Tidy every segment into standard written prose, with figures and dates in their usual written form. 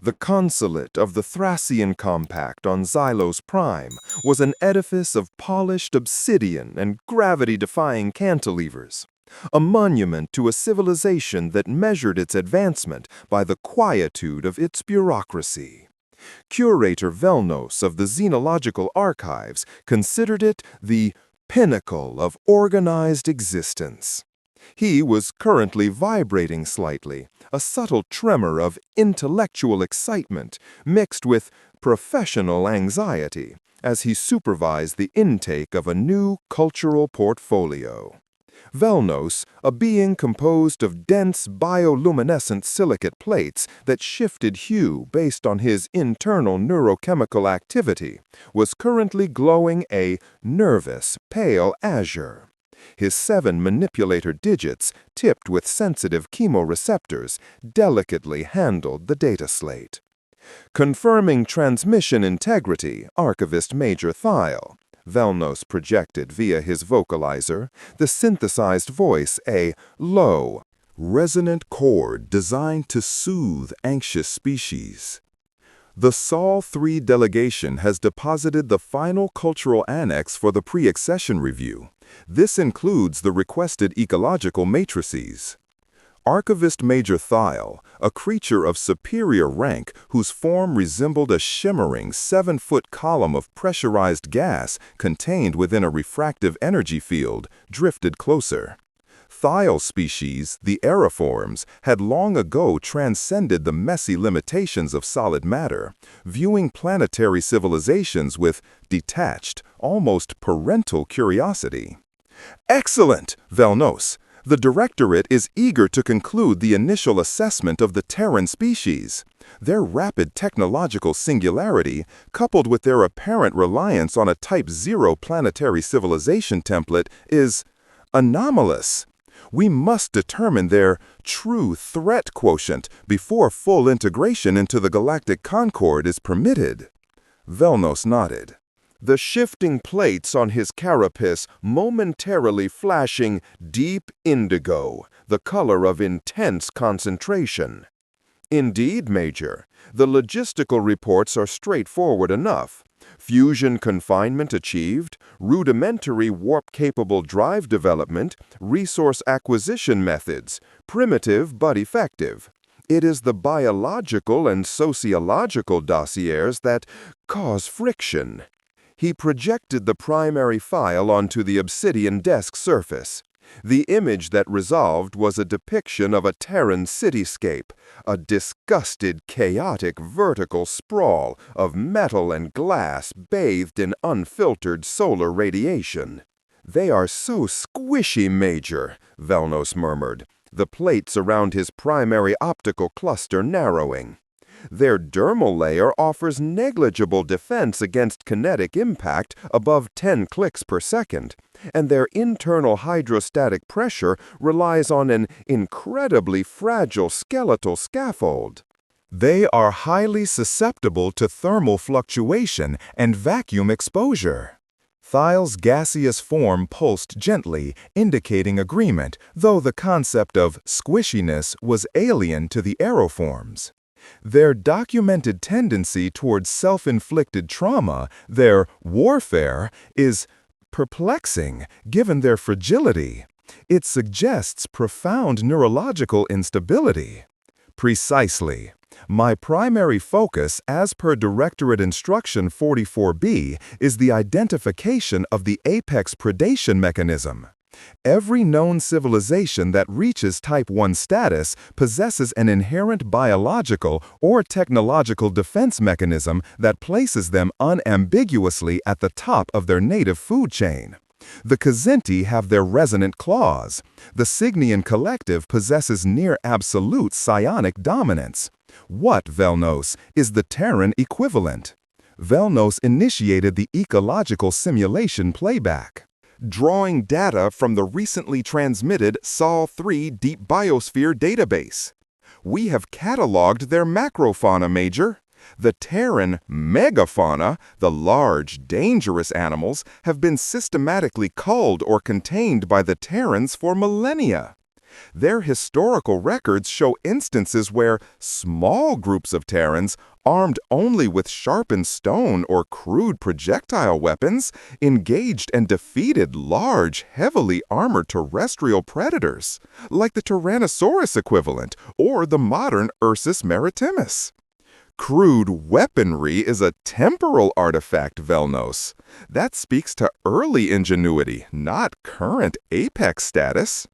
The consulate of the Thracian Compact on Xylos Prime was an edifice of polished obsidian and gravity-defying cantilevers, a monument to a civilization that measured its advancement by the quietude of its bureaucracy. Curator Velnos of the Xenological Archives considered it the pinnacle of organized existence. He was currently vibrating slightly, a subtle tremor of intellectual excitement mixed with professional anxiety as he supervised the intake of a new cultural portfolio. Velnos, a being composed of dense bioluminescent silicate plates that shifted hue based on his internal neurochemical activity, was currently glowing a nervous, pale azure. His 7 manipulator digits, tipped with sensitive chemoreceptors, delicately handled the data slate. Confirming transmission integrity, Archivist Major Thiel, Velnos projected via his vocalizer, the synthesized voice a low, resonant chord designed to soothe anxious species. The Sol-3 delegation has deposited the final cultural annex for the pre-accession review. This includes the requested ecological matrices. Archivist Major Thiel, a creature of superior rank whose form resembled a shimmering 7-foot column of pressurized gas contained within a refractive energy field, drifted closer. Thiel's species, the aeriforms, had long ago transcended the messy limitations of solid matter, viewing planetary civilizations with detached, almost parental curiosity. "Excellent, Velnos! The Directorate is eager to conclude the initial assessment of the Terran species. Their rapid technological singularity, coupled with their apparent reliance on a Type 0 planetary civilization template, is anomalous. We must determine their true threat quotient before full integration into the galactic concord is permitted." Velnos nodded, the shifting plates on his carapace momentarily flashing deep indigo, the color of intense concentration. "Indeed, Major, the logistical reports are straightforward enough. Fusion confinement achieved, rudimentary warp-capable drive development, resource acquisition methods, primitive but effective. It is the biological and sociological dossiers that cause friction." He projected the primary file onto the obsidian desk surface. The image that resolved was a depiction of a Terran cityscape, a disgusted, chaotic vertical sprawl of metal and glass bathed in unfiltered solar radiation. "They are so squishy, Major," Velnos murmured, the plates around his primary optical cluster narrowing. "Their dermal layer offers negligible defense against kinetic impact above 10 clicks per second, and their internal hydrostatic pressure relies on an incredibly fragile skeletal scaffold. They are highly susceptible to thermal fluctuation and vacuum exposure." Thiel's gaseous form pulsed gently, indicating agreement, though the concept of squishiness was alien to the aeriforms. Their documented tendency towards self-inflicted trauma, their warfare, is perplexing given their fragility. It suggests profound neurological instability. "Precisely. My primary focus, as per Directorate Instruction 44B, is the identification of the apex predation mechanism. Every known civilization that reaches Type 1 status possesses an inherent biological or technological defense mechanism that places them unambiguously at the top of their native food chain. The Kzinti have their resonant claws. The Cygnian collective possesses near-absolute psionic dominance. What, Velnos, is the Terran equivalent?" Velnos initiated the ecological simulation playback. "Drawing data from the recently transmitted Sol-3 Deep Biosphere database. We have cataloged their macrofauna, Major. The Terran megafauna, the large, dangerous animals, have been systematically culled or contained by the Terrans for millennia. Their historical records show instances where small groups of Terrans, armed only with sharpened stone or crude projectile weapons, engaged and defeated large, heavily armored terrestrial predators, like the Tyrannosaurus equivalent or the modern Ursus maritimus. Crude weaponry is a temporal artifact, Velnos. That speaks to early ingenuity, not current apex status.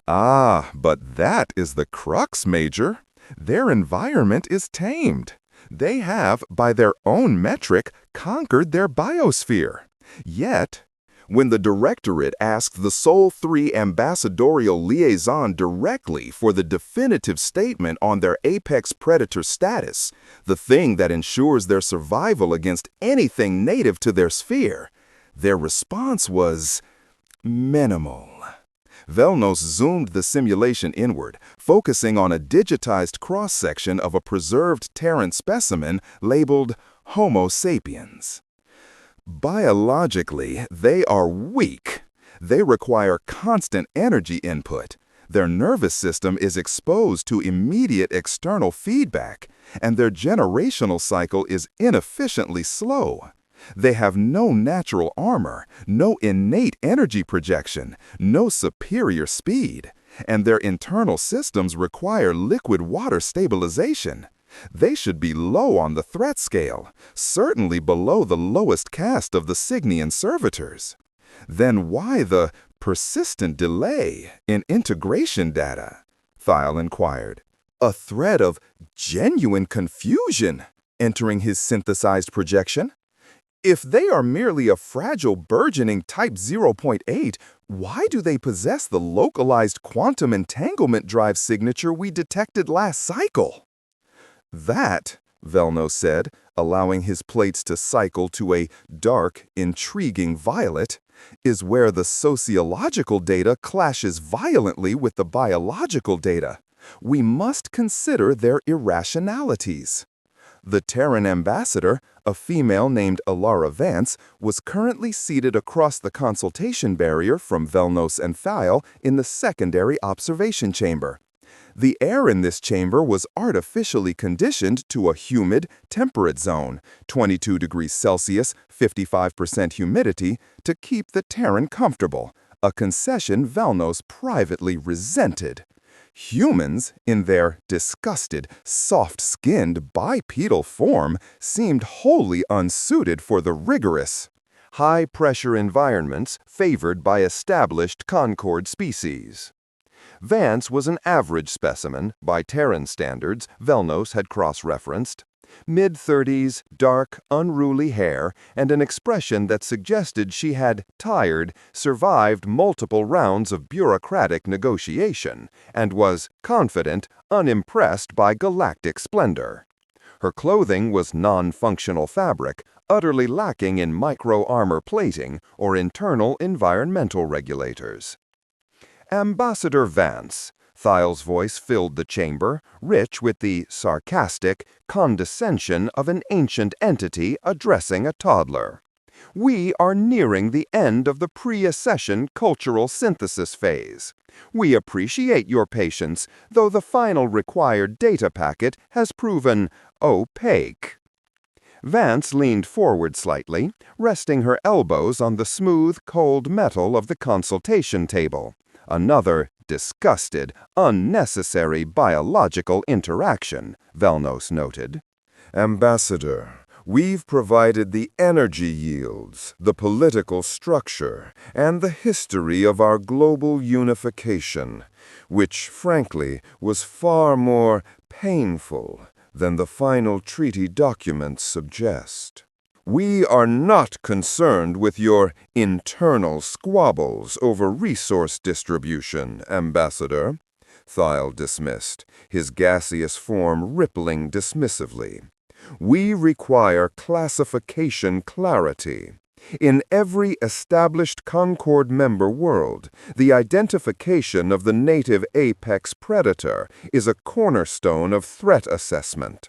Ah, but that is the crux, Major. Their environment is tamed. They have, by their own metric, conquered their biosphere. Yet, when the Directorate asked the Sol 3 ambassadorial liaison directly for the definitive statement on their apex predator status, the thing that ensures their survival against anything native to their sphere, their response was minimal. Velnos zoomed the simulation inward, focusing on a digitized cross-section of a preserved Terran specimen labeled Homo sapiens. Biologically, they are weak. They require constant energy input. Their nervous system is exposed to immediate external feedback, and their generational cycle is inefficiently slow. They have no natural armor, no innate energy projection, no superior speed, and their internal systems require liquid water stabilization. They should be low on the threat scale, certainly below the lowest caste of the Cygnian servitors. Then why the persistent delay in integration data? Thiel inquired. A thread of genuine confusion entering his synthesized projection? If they are merely a fragile burgeoning Type 0.8, why do they possess the localized quantum entanglement drive signature we detected last cycle? That, Velnos said, allowing his plates to cycle to a dark, intriguing violet, is where the sociological data clashes violently with the biological data. We must consider their irrationalities. The Terran ambassador, a female named Alara Vance, was currently seated across the consultation barrier from Velnos and Thiel in the secondary observation chamber. The air in this chamber was artificially conditioned to a humid, temperate zone, 22 degrees Celsius, 55% humidity, to keep the Terran comfortable, a concession Velnos privately resented. Humans, in their disgusted, soft-skinned bipedal form, seemed wholly unsuited for the rigorous, high-pressure environments favored by established Concord species. Vance was an average specimen, by Terran standards Velnos had cross-referenced. Mid-30s, dark, unruly hair, and an expression that suggested she had, tired, survived multiple rounds of bureaucratic negotiation, and was confident, unimpressed by galactic splendor. Her clothing was non-functional fabric, utterly lacking in micro-armor plating or internal environmental regulators. Ambassador Vance. Thiel's voice filled the chamber, rich with the sarcastic condescension of an ancient entity addressing a toddler. We are nearing the end of the pre-accession cultural synthesis phase. We appreciate your patience, though the final required data packet has proven opaque. Vance leaned forward slightly, resting her elbows on the smooth, cold metal of the consultation table. Another disgusted, unnecessary biological interaction, Velnos noted. Ambassador, we've provided the energy yields, the political structure, and the history of our global unification, which, frankly, was far more painful than the final treaty documents suggest. We are not concerned with your internal squabbles over resource distribution, Ambassador, Thiel dismissed, his gaseous form rippling dismissively. We require classification clarity. In every established Concord member world, the identification of the native apex predator is a cornerstone of threat assessment.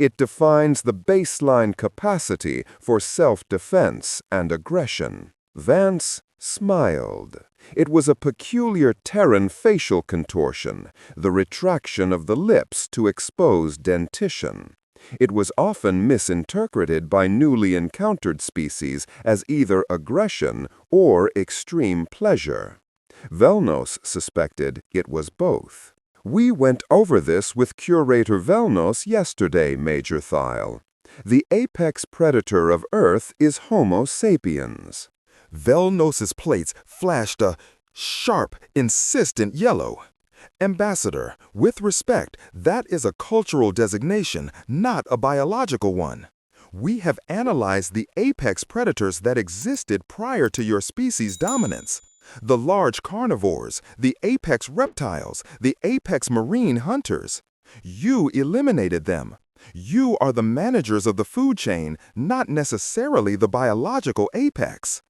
It defines the baseline capacity for self-defense and aggression. Vance smiled. It was a peculiar Terran facial contortion, the retraction of the lips to expose dentition. It was often misinterpreted by newly encountered species as either aggression or extreme pleasure. Velnos suspected it was both. We went over this with Curator Velnos yesterday, Major Thiel. The apex predator of Earth is Homo sapiens. Velnos's plates flashed a sharp, insistent yellow. Ambassador, with respect, that is a cultural designation, not a biological one. We have analyzed the apex predators that existed prior to your species' dominance. The large carnivores, the apex reptiles, the apex marine hunters. You eliminated them. You are the managers of the food chain, not necessarily the biological apex.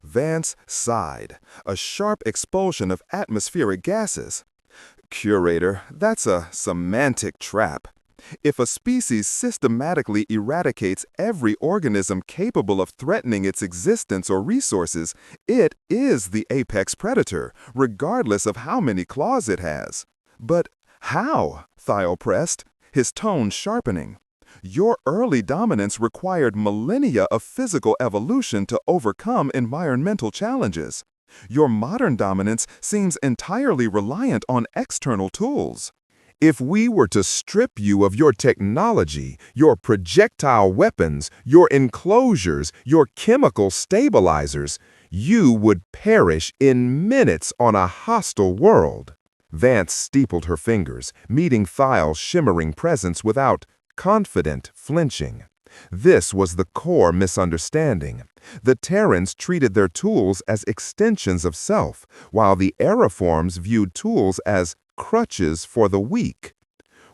Vance sighed, a sharp expulsion of atmospheric gases. Curator, that's a semantic trap. If a species systematically eradicates every organism capable of threatening its existence or resources, it is the apex predator, regardless of how many claws it has. But how? Thiel pressed, his tone sharpening. Your early dominance required millennia of physical evolution to overcome environmental challenges. Your modern dominance seems entirely reliant on external tools. If we were to strip you of your technology, your projectile weapons, your enclosures, your chemical stabilizers, you would perish in minutes on a hostile world. Vance steepled her fingers, meeting Thiel's shimmering presence without confident flinching. This was the core misunderstanding. The Terrans treated their tools as extensions of self, while the Aeriforms viewed tools as crutches for the weak.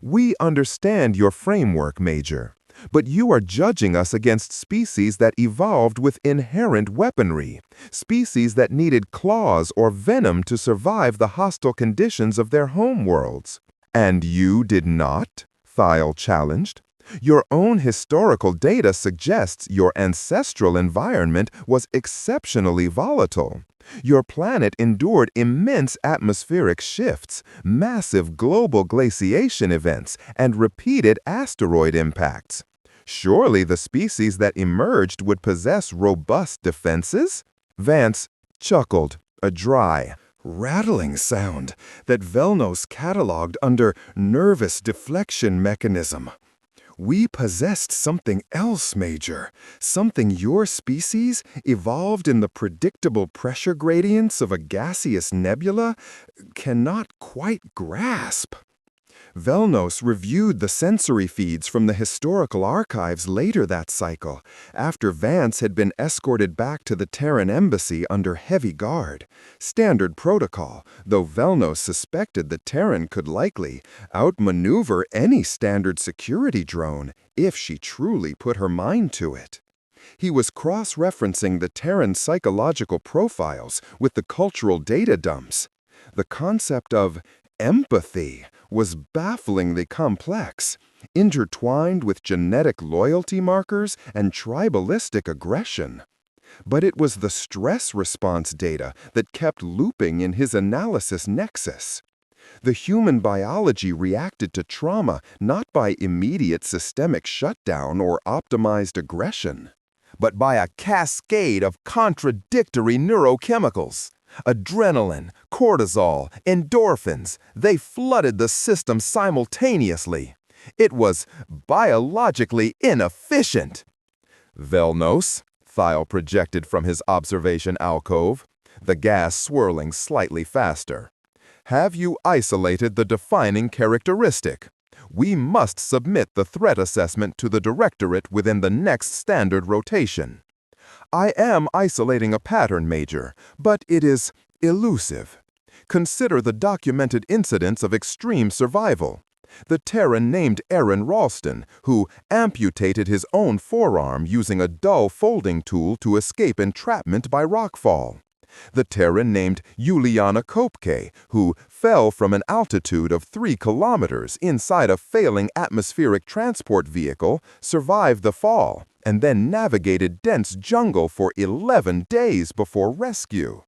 We understand your framework, Major, but you are judging us against species that evolved with inherent weaponry, species that needed claws or venom to survive the hostile conditions of their homeworlds. And you did not? Thiel challenged. Your own historical data suggests your ancestral environment was exceptionally volatile. Your planet endured immense atmospheric shifts, massive global glaciation events, and repeated asteroid impacts. Surely the species that emerged would possess robust defenses? Vance chuckled, a dry, rattling sound that Velnos cataloged under nervous deflection mechanism. We possessed something else, Major. Something your species, evolved in the predictable pressure gradients of a gaseous nebula, cannot quite grasp. Velnos reviewed the sensory feeds from the historical archives later that cycle, after Vance had been escorted back to the Terran embassy under heavy guard. Standard protocol, though Velnos suspected the Terran could likely outmaneuver any standard security drone if she truly put her mind to it. He was cross-referencing the Terran psychological profiles with the cultural data dumps. The concept of empathy was bafflingly complex, intertwined with genetic loyalty markers and tribalistic aggression. But it was the stress response data that kept looping in his analysis nexus. The human biology reacted to trauma not by immediate systemic shutdown or optimized aggression, but by a cascade of contradictory neurochemicals. Adrenaline, cortisol, endorphins, they flooded the system simultaneously. It was biologically inefficient. Velnos, Thiel projected from his observation alcove, the gas swirling slightly faster. Have you isolated the defining characteristic? We must submit the threat assessment to the Directorate within the next standard rotation. I am isolating a pattern, Major, but it is elusive. Consider the documented incidents of extreme survival. The Terran named Aaron Ralston, who amputated his own forearm using a dull folding tool to escape entrapment by rockfall. The Terran named Yuliana Kopke, who fell from an altitude of 3 kilometers inside a failing atmospheric transport vehicle, survived the fall and then navigated dense jungle for 11 days before rescue.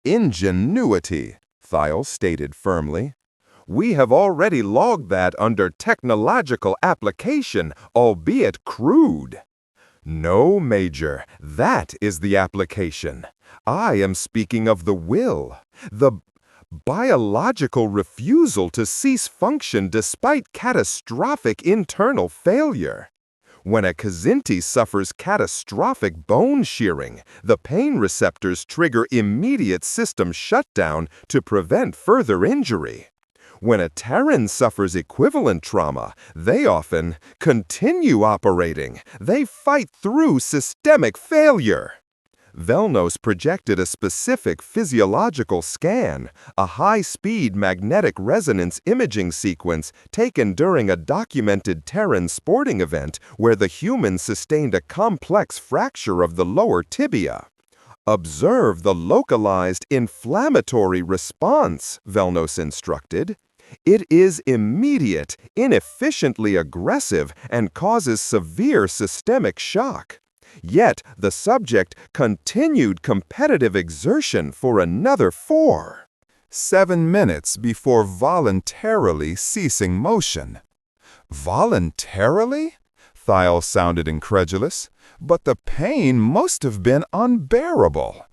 Ingenuity, Thiel stated firmly. We have already logged that under technological application, albeit crude. No, Major, that is the application. I am speaking of the will, the biological refusal to cease function despite catastrophic internal failure. When a Kzinti suffers catastrophic bone shearing, the pain receptors trigger immediate system shutdown to prevent further injury. When a Terran suffers equivalent trauma, they often continue operating. They fight through systemic failure. Velnos projected a specific physiological scan, a high-speed magnetic resonance imaging sequence taken during a documented Terran sporting event where the human sustained a complex fracture of the lower tibia. Observe the localized inflammatory response, Velnos instructed. It is immediate, inefficiently aggressive, and causes severe systemic shock. Yet the subject continued competitive exertion for another 7 minutes before voluntarily ceasing motion. Voluntarily? Thiel sounded incredulous, but the pain must have been unbearable.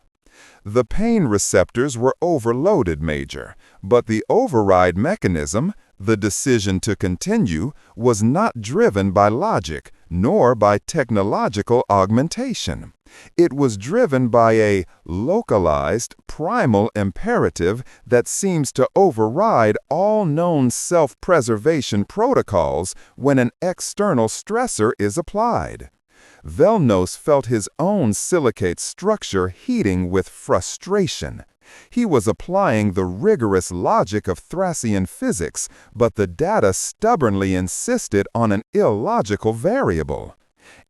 The pain receptors were overloaded, Major, but the override mechanism, the decision to continue, was not driven by logic nor by technological augmentation. It was driven by a localized, primal imperative that seems to override all known self-preservation protocols when an external stressor is applied. Velnos felt his own silicate structure heating with frustration. He was applying the rigorous logic of Thracian physics, but the data stubbornly insisted on an illogical variable.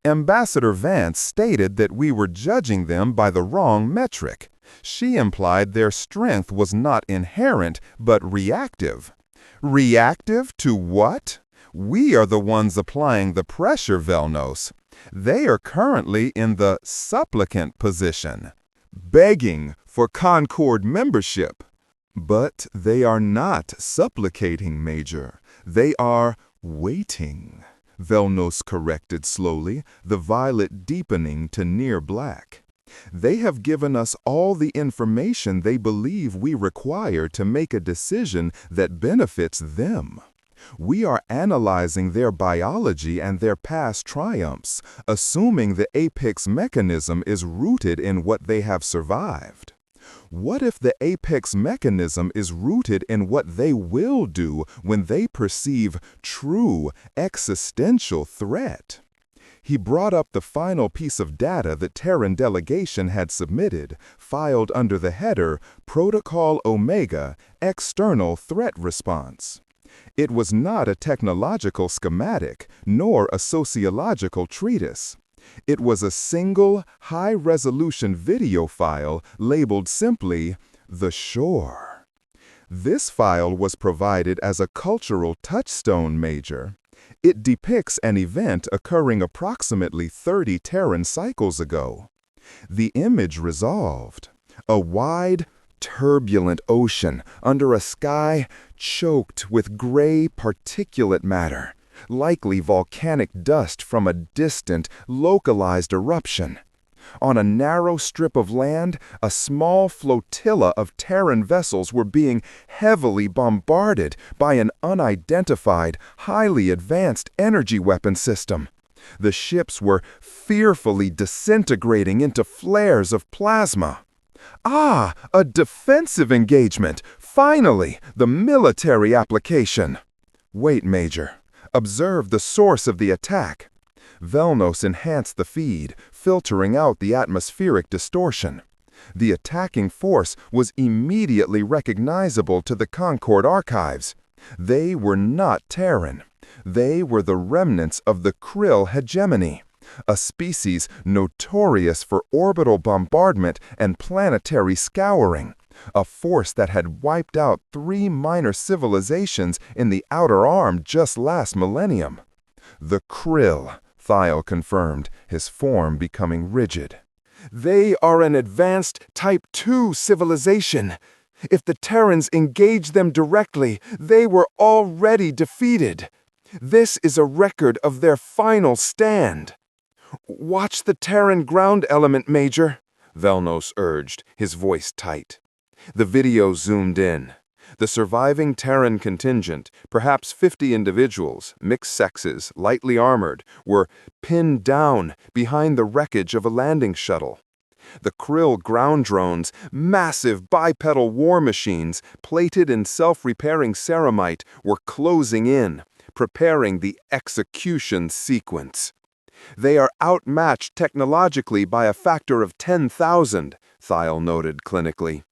Ambassador Vance stated that we were judging them by the wrong metric. She implied their strength was not inherent, but reactive. Reactive to what? We are the ones applying the pressure, Velnos. They are currently in the supplicant position, begging for Concord membership. But they are not supplicating, Major. They are waiting, Velnos corrected slowly, the violet deepening to near black. They have given us all the information they believe we require to make a decision that benefits them. We are analyzing their biology and their past triumphs, assuming the apex mechanism is rooted in what they have survived. What if the apex mechanism is rooted in what they will do when they perceive true existential threat? He brought up the final piece of data the Terran delegation had submitted, filed under the header Protocol Omega External Threat Response. It was not a technological schematic, nor a sociological treatise. It was a single, high-resolution video file labeled simply, The Shore. This file was provided as a cultural touchstone, Major. It depicts an event occurring approximately 30 Terran cycles ago. The image resolved. A wide, turbulent ocean under a sky choked with gray particulate matter, likely volcanic dust from a distant, localized eruption. On a narrow strip of land, a small flotilla of Terran vessels were being heavily bombarded by an unidentified, highly advanced energy weapon system. The ships were fearfully disintegrating into flares of plasma. Ah, a defensive engagement! Finally, the military application! Wait, Major. Observe the source of the attack. Velnos enhanced the feed, filtering out the atmospheric distortion. The attacking force was immediately recognizable to the Concord archives. They were not Terran. They were the remnants of the Krill hegemony. a species notorious for orbital bombardment and planetary scouring, a force that had wiped out 3 minor civilizations in the Outer Arm just last millennium. The Krill, Thiel confirmed, his form becoming rigid. They are an advanced Type 2 civilization. If the Terrans engaged them directly, they were already defeated. This is a record of their final stand. "Watch the Terran ground element, Major," Velnos urged, his voice tight. The video zoomed in. The surviving Terran contingent, perhaps 50 individuals, mixed sexes, lightly armored, were pinned down behind the wreckage of a landing shuttle. The Krill ground drones, massive bipedal war machines, plated in self-repairing ceramite, were closing in, preparing the execution sequence. "They are outmatched technologically by a factor of 10,000, Thiel noted clinically.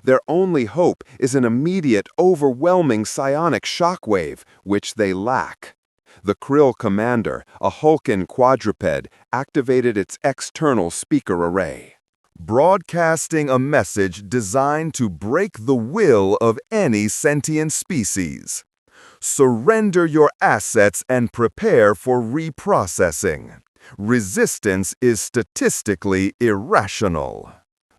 "Their only hope is an immediate, overwhelming psionic shockwave, which they lack." The Krill commander, a Hulkan quadruped, activated its external speaker array, broadcasting a message designed to break the will of any sentient species. "Surrender your assets and prepare for reprocessing. Resistance is statistically irrational."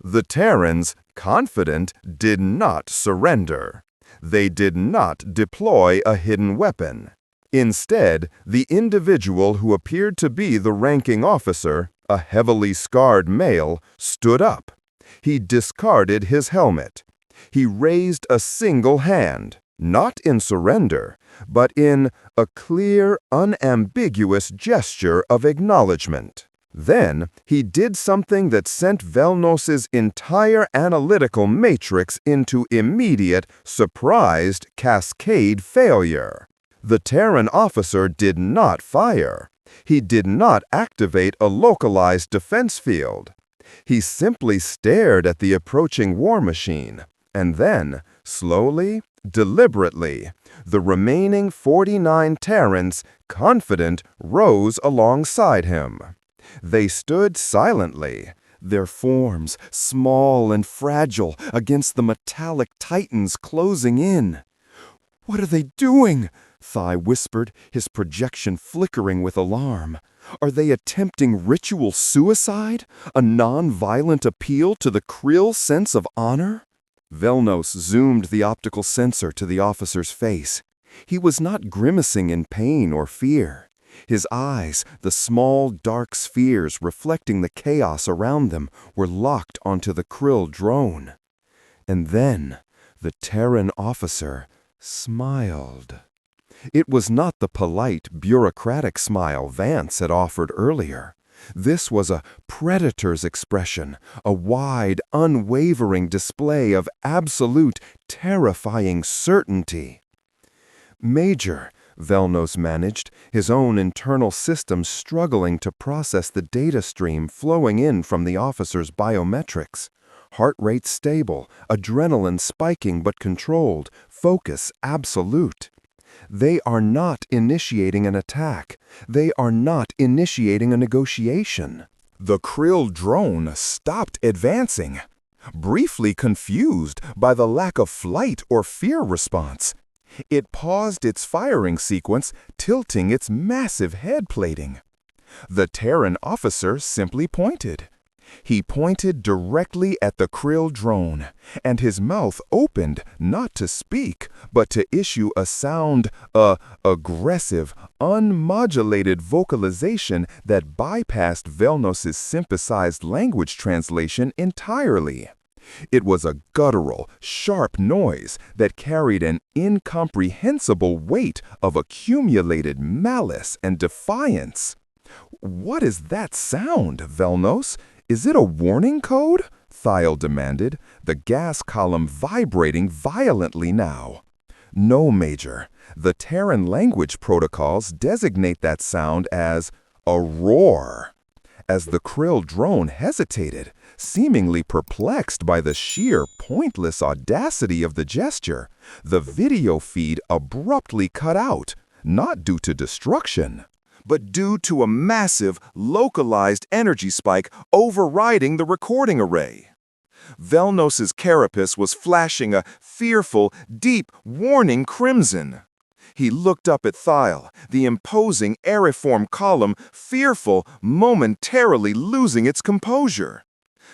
The Terrans, confident, did not surrender. They did not deploy a hidden weapon. Instead, the individual who appeared to be the ranking officer, a heavily scarred male, stood up. He discarded his helmet. He raised a single hand, not in surrender, but in a clear, unambiguous gesture of acknowledgement. Then, he did something that sent Velnos's entire analytical matrix into immediate, surprised cascade failure. The Terran officer did not fire. He did not activate a localized defense field. He simply stared at the approaching war machine, and then, slowly, deliberately, the remaining 49 Terrans, confident, rose alongside him. They stood silently, their forms small and fragile against the metallic titans closing in. "What are they doing?" Thai whispered, his projection flickering with alarm. "Are they attempting ritual suicide? A non-violent appeal to the Krill sense of honor?" Velnos zoomed the optical sensor to the officer's face. He was not grimacing in pain or fear. His eyes, the small, dark spheres reflecting the chaos around them, were locked onto the Krill drone. And then, the Terran officer smiled. It was not the polite, bureaucratic smile Vance had offered earlier. This was a predator's expression, a wide, unwavering display of absolute, terrifying certainty. "Major," Velnos managed, his own internal system struggling to process the data stream flowing in from the officer's biometrics. Heart rate stable, adrenaline spiking but controlled, focus absolute. "They are not initiating an attack. They are not initiating a negotiation." The Krill drone stopped advancing, briefly confused by the lack of flight or fear response. It paused its firing sequence, tilting its massive head plating. The Terran officer simply pointed. He pointed directly at the Krill drone, and his mouth opened not to speak, but to issue a sound, aggressive, unmodulated vocalization that bypassed Velnos's synthesized language translation entirely. It was a guttural, sharp noise that carried an incomprehensible weight of accumulated malice and defiance. "What is that sound, Velnos? Is it a warning code?" Thiel demanded, the gas column vibrating violently now. "No, Major. The Terran language protocols designate that sound as a roar." As the Krill drone hesitated, seemingly perplexed by the sheer pointless audacity of the gesture, the video feed abruptly cut out, not due to destruction, but due to a massive, localized energy spike overriding the recording array. Velnos's carapace was flashing a fearful, deep, warning crimson. He looked up at Thiel, the imposing aeriform column, fearful, momentarily losing its composure.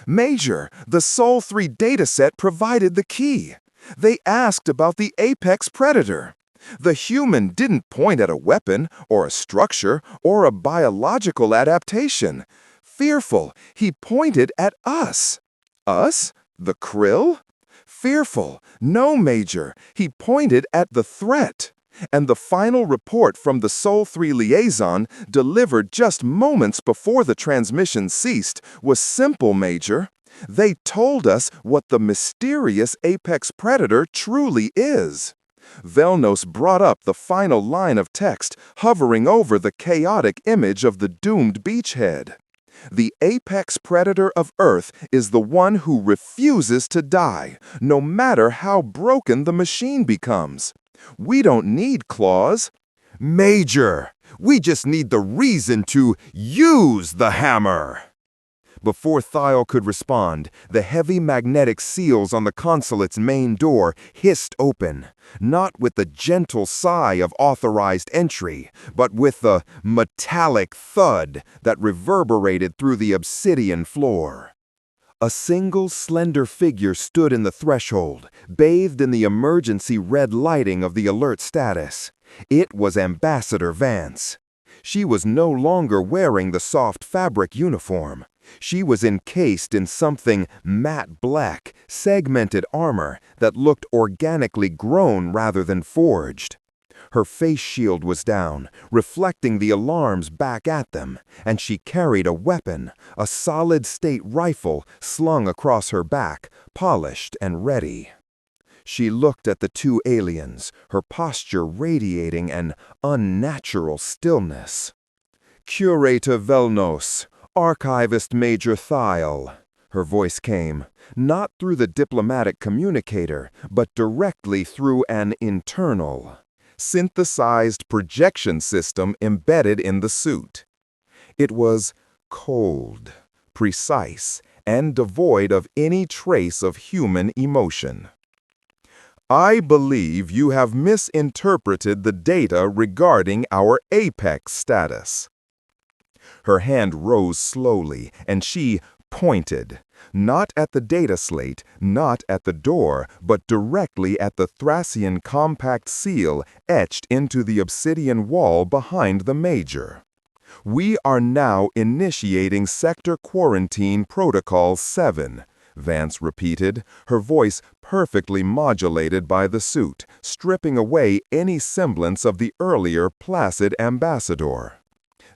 Major, the Sol 3 dataset provided the key. They asked about the apex predator. The human didn't point at a weapon, or a structure, or a biological adaptation. Fearful, he pointed at us. Us? The krill? Fearful, no, Major, he pointed at the threat. And the final report from the Sol 3 liaison, delivered just moments before the transmission ceased, was simple, Major. They told us what the mysterious apex predator truly is. Velnos brought up the final line of text, hovering over the chaotic image of the doomed beachhead. The apex predator of Earth is the one who refuses to die, no matter how broken the machine becomes. We don't need claws. Major, we just need the reason to use the hammer. Before Thiel could respond, the heavy magnetic seals on the consulate's main door hissed open, not with the gentle sigh of authorized entry, but with the metallic thud that reverberated through the obsidian floor. A single slender figure stood in the threshold, bathed in the emergency red lighting of the alert status. It was Ambassador Vance. She was no longer wearing the soft fabric uniform. She was encased in something matte black, segmented armor that looked organically grown rather than forged. Her face shield was down, reflecting the alarms back at them, and she carried a weapon, a solid-state rifle slung across her back, polished and ready. She looked at the two aliens, her posture radiating an unnatural stillness. "Curator Velnos, Archivist Major Thiel," her voice came, not through the diplomatic communicator, but directly through an internal, synthesized projection system embedded in the suit. It was cold, precise, and devoid of any trace of human emotion. "I believe you have misinterpreted the data regarding our apex status." Her hand rose slowly, and she pointed, not at the data slate, not at the door, but directly at the Thracian compact seal etched into the obsidian wall behind the Major. "We are now initiating Sector Quarantine Protocol 7, Vance repeated, her voice perfectly modulated by the suit, stripping away any semblance of the earlier placid ambassador.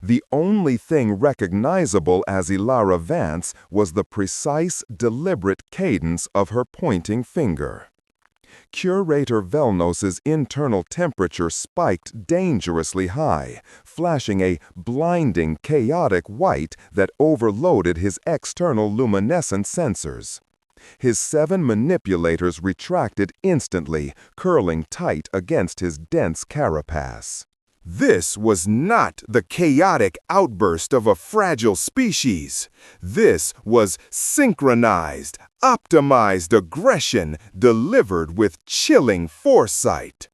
The only thing recognizable as Ilara Vance was the precise, deliberate cadence of her pointing finger. Curator Velnos's internal temperature spiked dangerously high, flashing a blinding, chaotic white that overloaded his external luminescent sensors. His 7 manipulators retracted instantly, curling tight against his dense carapace. This was not the chaotic outburst of a fragile species. This was synchronized, optimized aggression delivered with chilling foresight.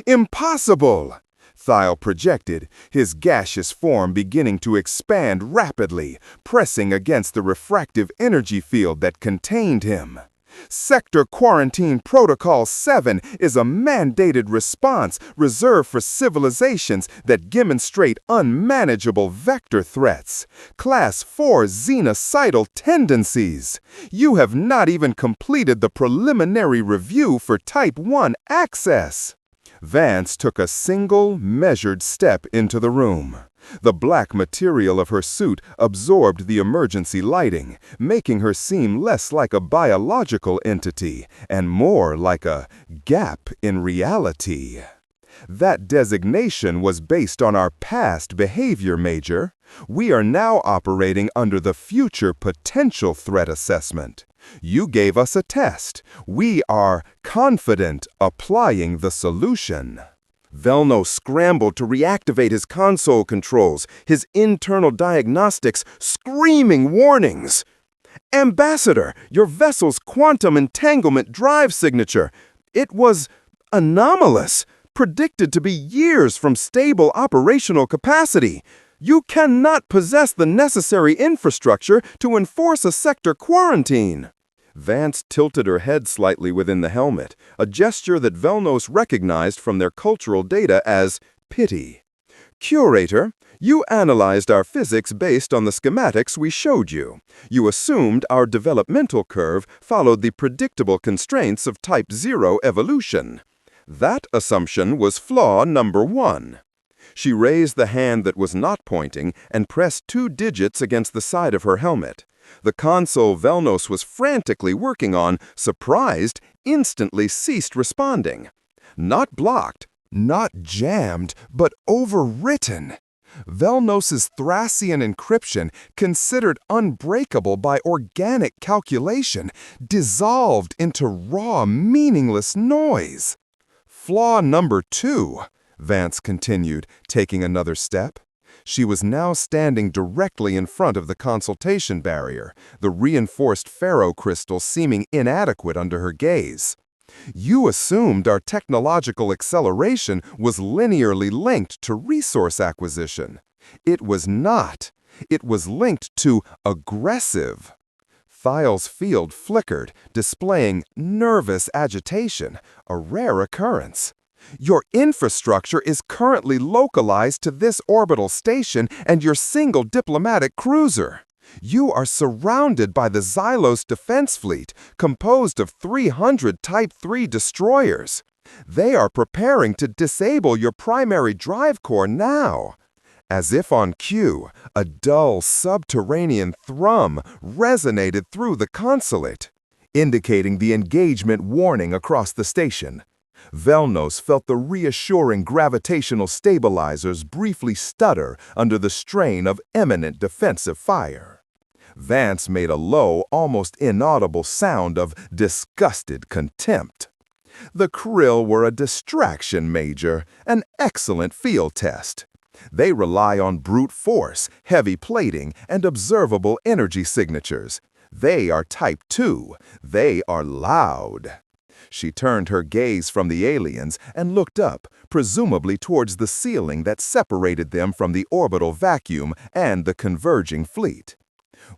"Impossible!" Thiel projected, his gaseous form beginning to expand rapidly, pressing against the refractive energy field that contained him. "Sector Quarantine Protocol 7 is a mandated response reserved for civilizations that demonstrate unmanageable vector threats, Class 4 xenocidal tendencies. You have not even completed the preliminary review for Type 1 access." Vance took a single, measured step into the room. The black material of her suit absorbed the emergency lighting, making her seem less like a biological entity and more like a gap in reality. That designation was based on our past behavior, Major. We are now operating under the future potential threat assessment. You gave us a test. We are confident applying the solution. Velno scrambled to reactivate his console controls, his internal diagnostics screaming warnings. Ambassador, your vessel's quantum entanglement drive signature. It was anomalous, predicted to be years from stable operational capacity. You cannot possess the necessary infrastructure to enforce a sector quarantine. Vance tilted her head slightly within the helmet, a gesture that Velnos recognized from their cultural data as pity. Curator, you analyzed our physics based on the schematics we showed you. You assumed our developmental curve followed the predictable constraints of Type 0 evolution. That assumption was flaw number 1. She raised the hand that was not pointing and pressed 2 digits against the side of her helmet. The console Velnos was frantically working on, surprised, instantly ceased responding. Not blocked, not jammed, but overwritten. Velnos's Thracian encryption, considered unbreakable by organic calculation, dissolved into raw, meaningless noise. Flaw number 2, Vance continued, taking another step. She was now standing directly in front of the consultation barrier, the reinforced ferrocrystal seeming inadequate under her gaze. You assumed our technological acceleration was linearly linked to resource acquisition. It was not. It was linked to aggressive. Thiel's field flickered, displaying nervous agitation, a rare occurrence. Your infrastructure is currently localized to this orbital station and your single diplomatic cruiser. You are surrounded by the Xylos defense fleet, composed of 300 Type 3 destroyers. They are preparing to disable your primary drive core now. As if on cue, a dull subterranean thrum resonated through the consulate, indicating the engagement warning across the station. Velnos felt the reassuring gravitational stabilizers briefly stutter under the strain of imminent defensive fire. Vance made a low, almost inaudible sound of disgusted contempt. The Krill were a distraction, Major, an excellent field test. They rely on brute force, heavy plating, and observable energy signatures. They are Type 2. They are loud. She turned her gaze from the aliens and looked up, presumably towards the ceiling that separated them from the orbital vacuum and the converging fleet.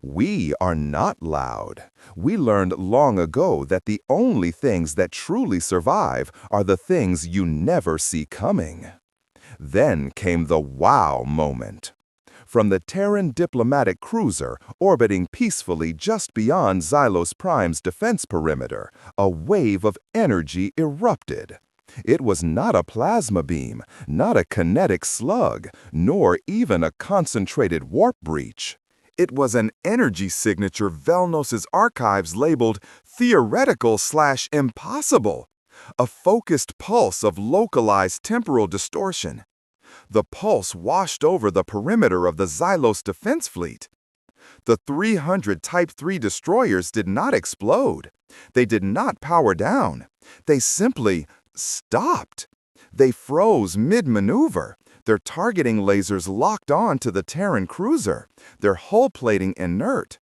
We are not loud. We learned long ago that the only things that truly survive are the things you never see coming. Then came the wow moment. From the Terran diplomatic cruiser orbiting peacefully just beyond Xylos Prime's defense perimeter, a wave of energy erupted. It was not a plasma beam, not a kinetic slug, nor even a concentrated warp breach. It was an energy signature Velnos's archives labeled theoretical/impossible, a focused pulse of localized temporal distortion. The pulse washed over the perimeter of the Xylos defense fleet. The 300 Type 3 destroyers did not explode. They did not power down. They simply stopped. They froze mid-maneuver, their targeting lasers locked on to the Terran cruiser, their hull plating inert.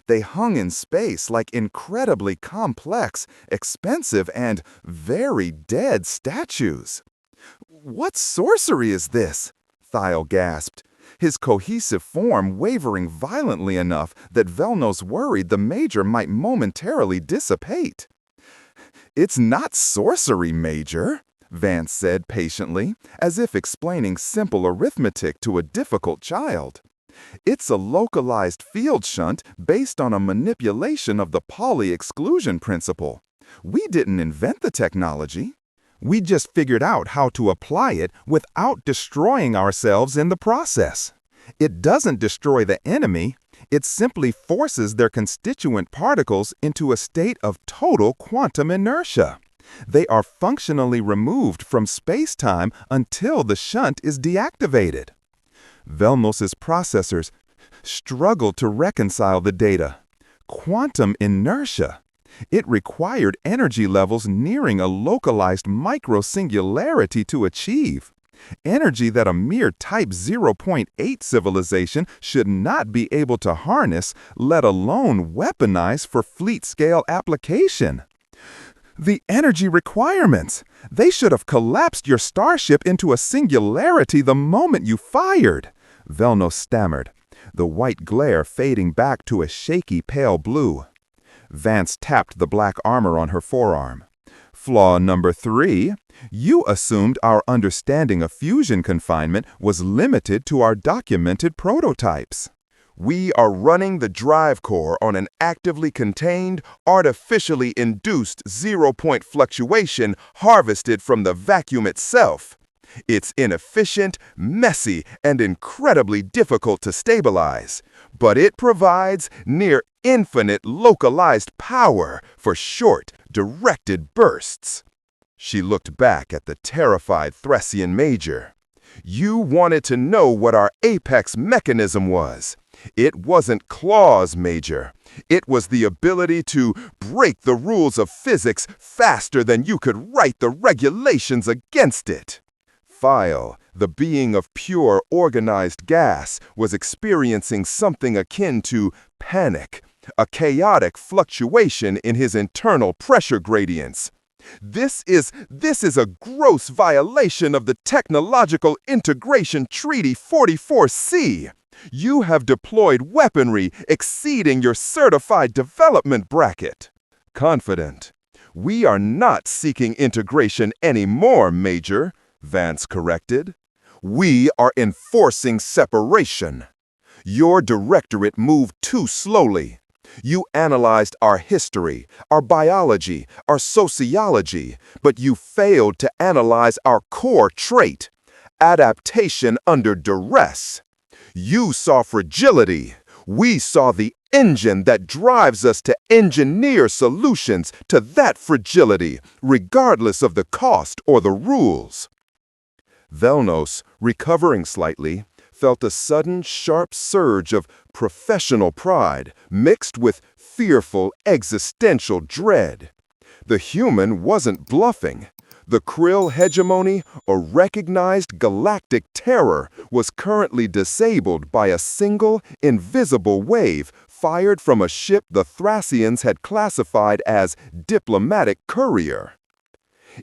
They hung in space like incredibly complex, expensive, and very dead statues. "What sorcery is this?" Thiel gasped, his cohesive form wavering violently enough that Velnos worried the Major might momentarily dissipate. "It's not sorcery, Major," Vance said patiently, as if explaining simple arithmetic to a difficult child. "It's a localized field shunt based on a manipulation of the Pauli exclusion principle. We didn't invent the technology. We just figured out how to apply it without destroying ourselves in the process. It doesn't destroy the enemy. It simply forces their constituent particles into a state of total quantum inertia. They are functionally removed from space-time until the shunt is deactivated." Velnos's processors struggled to reconcile the data. Quantum inertia. It required energy levels nearing a localized microsingularity to achieve. Energy that a mere Type 0.8 civilization should not be able to harness, let alone weaponize for fleet-scale application. The energy requirements! They should have collapsed your starship into a singularity the moment you fired, Velnos stammered, the white glare fading back to a shaky pale blue. Vance tapped the black armor on her forearm. Flaw number 3, you assumed our understanding of fusion confinement was limited to our documented prototypes. We are running the drive core on an actively contained, artificially induced zero-point fluctuation harvested from the vacuum itself. It's inefficient, messy, and incredibly difficult to stabilize, but it provides near infinite localized power for short, directed bursts. She looked back at the terrified Thracian Major. You wanted to know what our apex mechanism was. It wasn't claws, Major. It was the ability to break the rules of physics faster than you could write the regulations against it. File, the being of pure organized gas, was experiencing something akin to panic, a chaotic fluctuation in his internal pressure gradients. This is a gross violation of the Technological Integration Treaty 44C. You have deployed weaponry exceeding your certified development bracket. Confident. We are not seeking integration anymore, Major, Vance corrected. We are enforcing separation. Your directorate moved too slowly. You analyzed our history, our biology, our sociology, but you failed to analyze our core trait, adaptation under duress. You saw fragility. We saw the engine that drives us to engineer solutions to that fragility, regardless of the cost or the rules. Velnos, recovering slightly, felt a sudden, sharp surge of professional pride mixed with fearful existential dread. The human wasn't bluffing. The Krill hegemony, a recognized galactic terror, was currently disabled by a single, invisible wave fired from a ship the Thracians had classified as diplomatic courier.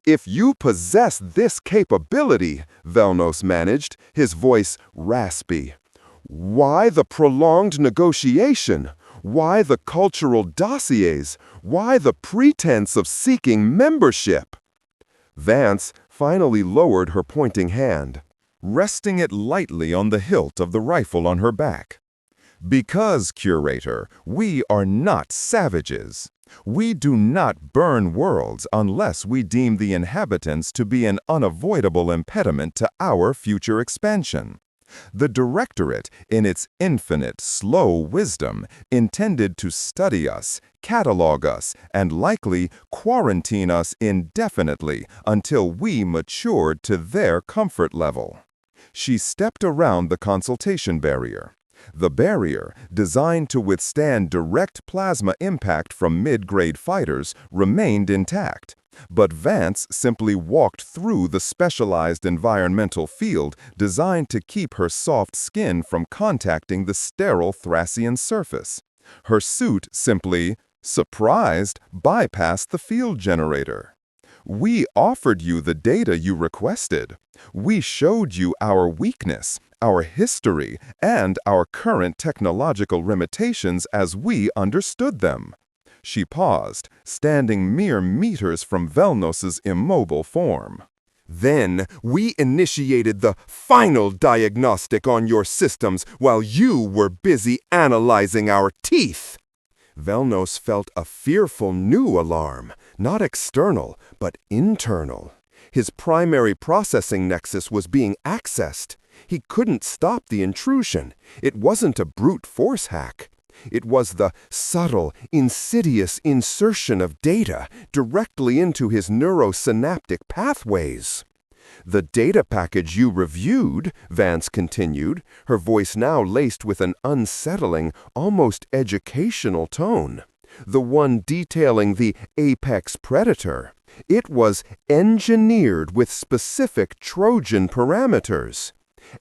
If you possess this capability, Velnos managed, his voice raspy, why the prolonged negotiation? Why the cultural dossiers? Why the pretense of seeking membership? Vance finally lowered her pointing hand, resting it lightly on the hilt of the rifle on her back. Because, Curator, we are not savages. We do not burn worlds unless we deem the inhabitants to be an unavoidable impediment to our future expansion. The Directorate, in its infinite, slow wisdom, intended to study us, catalog us, and likely quarantine us indefinitely until we matured to their comfort level. She stepped around the consultation barrier. The barrier, designed to withstand direct plasma impact from mid-grade fighters, remained intact, but Vance simply walked through the specialized environmental field designed to keep her soft skin from contacting the sterile Thracian surface. Her suit simply, surprised, bypassed the field generator. We offered you the data you requested. We showed you our weakness, our history, and our current technological limitations as we understood them. She paused, standing mere meters from Velnos's immobile form. Then we initiated the final diagnostic on your systems while you were busy analyzing our teeth. Velnos felt a fearful new alarm, not external, but internal. His primary processing nexus was being accessed. He couldn't stop the intrusion. It wasn't a brute force hack. It was the subtle, insidious insertion of data directly into his neurosynaptic pathways. The data package you reviewed, Vance continued, her voice now laced with an unsettling, almost educational tone, the one detailing the apex predator. It was engineered with specific Trojan parameters.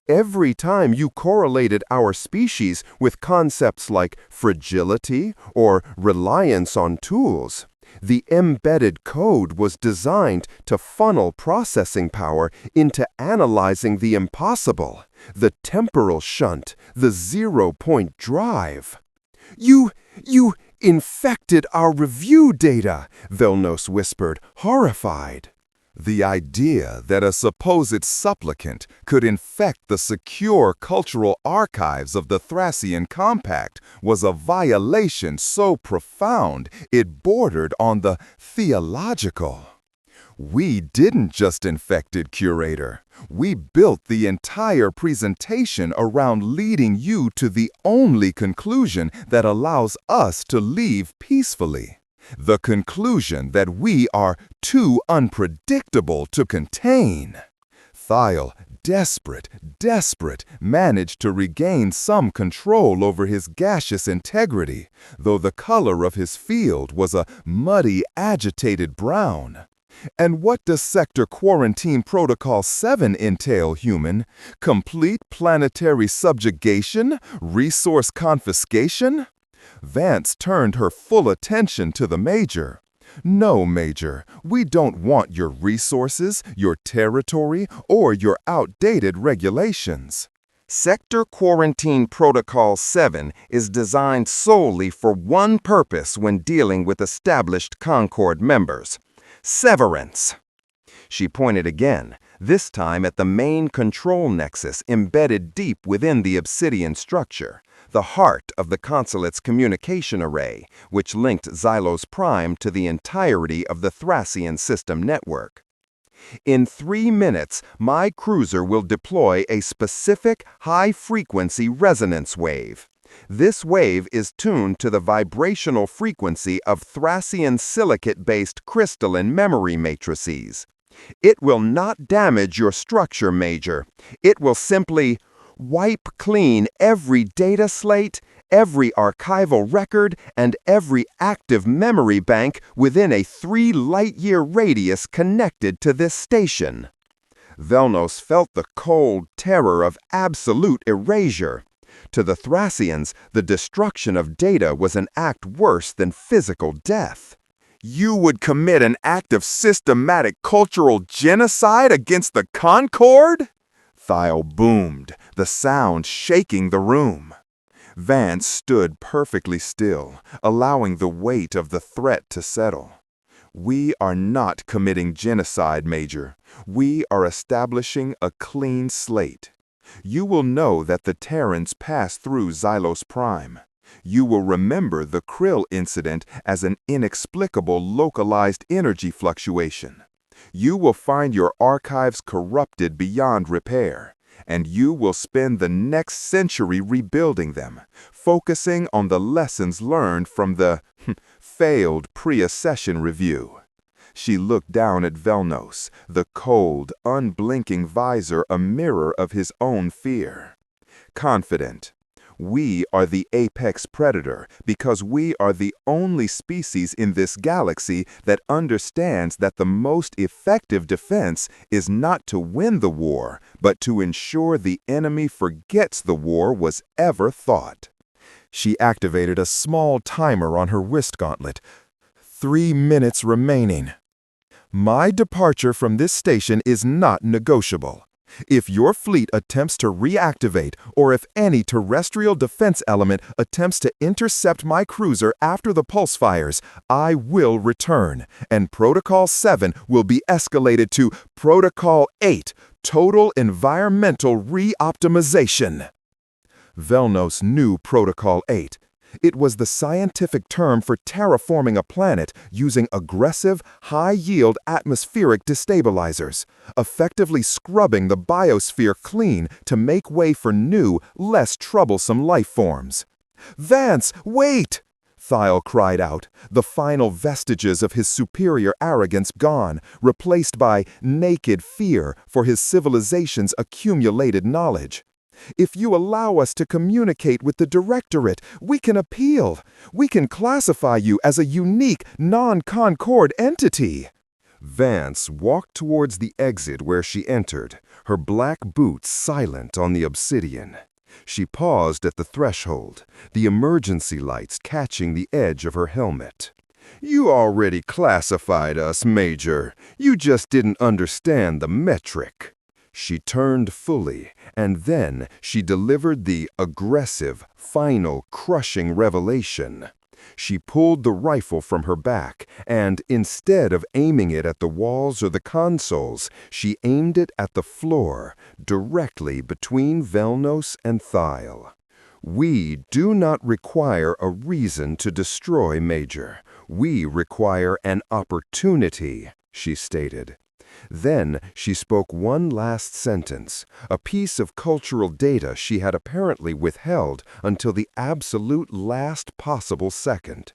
Every time you correlated our species with concepts like fragility or reliance on tools, the embedded code was designed to funnel processing power into analyzing the impossible, the temporal shunt, the zero-point drive. You infected our review data, Velnos whispered, horrified. The idea that a supposed supplicant could infect the secure cultural archives of the Thracian Compact was a violation so profound it bordered on the theological. We didn't just infect it, curator. We built the entire presentation around leading you to the only conclusion that allows us to leave peacefully. The conclusion that we are too unpredictable to contain. Thiel, desperate, managed to regain some control over his gaseous integrity, though the color of his field was a muddy, agitated brown. And what does Sector Quarantine Protocol 7 entail, human? Complete planetary subjugation? Resource confiscation? Vance turned her full attention to the Major. No, Major, we don't want your resources, your territory, or your outdated regulations. Sector Quarantine Protocol 7 is designed solely for one purpose when dealing with established Concord members: severance. She pointed again, this time at the main control nexus embedded deep within the obsidian structure, the heart of the consulate's communication array, which linked Xylos Prime to the entirety of the Thracian system network. In 3 minutes, my cruiser will deploy a specific high-frequency resonance wave. This wave is tuned to the vibrational frequency of Thracian silicate-based crystalline memory matrices. It will not damage your structure, Major. It will simply wipe clean every data slate, every archival record, and every active memory bank within a 3-light-year radius connected to this station. Velnos felt the cold terror of absolute erasure. To the Thracians, the destruction of data was an act worse than physical death. You would commit an act of systematic cultural genocide against the Concord? Thiel boomed, the sound shaking the room. Vance stood perfectly still, allowing the weight of the threat to settle. We are not committing genocide, Major. We are establishing a clean slate. You will know that the Terrans passed through Xylos Prime. You will remember the Krill incident as an inexplicable localized energy fluctuation. You will find your archives corrupted beyond repair, and you will spend the next century rebuilding them, focusing on the lessons learned from the failed pre-accession review. She looked down at Velnos, the cold, unblinking visor a mirror of his own fear. Confident. We are the apex predator because we are the only species in this galaxy that understands that the most effective defense is not to win the war, but to ensure the enemy forgets the war was ever thought. She activated a small timer on her wrist gauntlet. 3 minutes remaining. My departure from this station is not negotiable. If your fleet attempts to reactivate, or if any terrestrial defense element attempts to intercept my cruiser after the pulse fires, I will return, and Protocol 7 will be escalated to Protocol 8, Total Environmental Reoptimization. Velnos knew Protocol 8. It was the scientific term for terraforming a planet using aggressive, high-yield atmospheric destabilizers, effectively scrubbing the biosphere clean to make way for new, less troublesome life forms. "Vance, wait!" Thiel cried out, the final vestiges of his superior arrogance gone, replaced by naked fear for his civilization's accumulated knowledge. If you allow us to communicate with the directorate, we can appeal. We can classify you as a unique, non-Concord entity." Vance walked towards the exit where she entered, her black boots silent on the obsidian. She paused at the threshold, the emergency lights catching the edge of her helmet. "You already classified us, Major. You just didn't understand the metric." She turned fully, and then she delivered the aggressive, final, crushing revelation. She pulled the rifle from her back, and instead of aiming it at the walls or the consoles, she aimed it at the floor, directly between Velnos and Thiel. "We do not require a reason to destroy, Major. We require an opportunity," she stated. Then she spoke one last sentence, a piece of cultural data she had apparently withheld until the absolute last possible second.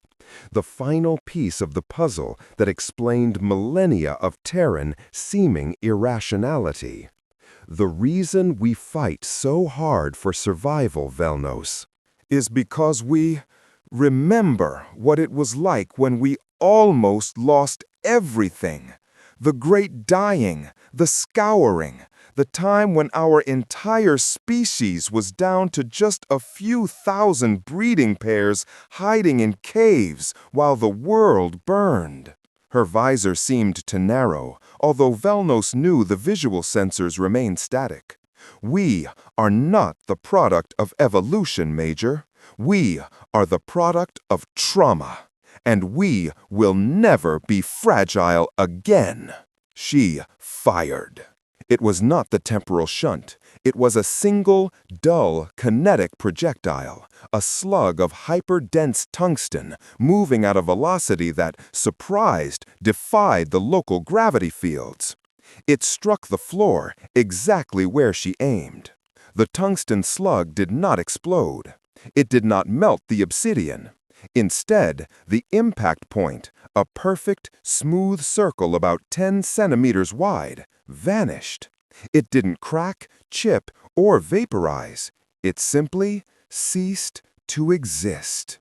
The final piece of the puzzle that explained millennia of Terran seeming irrationality. "The reason we fight so hard for survival, Velnos, is because we remember what it was like when we almost lost everything. The great dying, the scouring, the time when our entire species was down to just a few thousand breeding pairs hiding in caves while the world burned." Her visor seemed to narrow, although Velnos knew the visual sensors remained static. "We are not the product of evolution, Major. We are the product of trauma. And we will never be fragile again." She fired. It was not the temporal shunt. It was a single, dull, kinetic projectile, a slug of hyper-dense tungsten moving at a velocity that, surprised, defied the local gravity fields. It struck the floor exactly where she aimed. The tungsten slug did not explode. It did not melt the obsidian. Instead, the impact point, a perfect, smooth circle about 10 centimeters wide, vanished. It didn't crack, chip, or vaporize. It simply ceased to exist,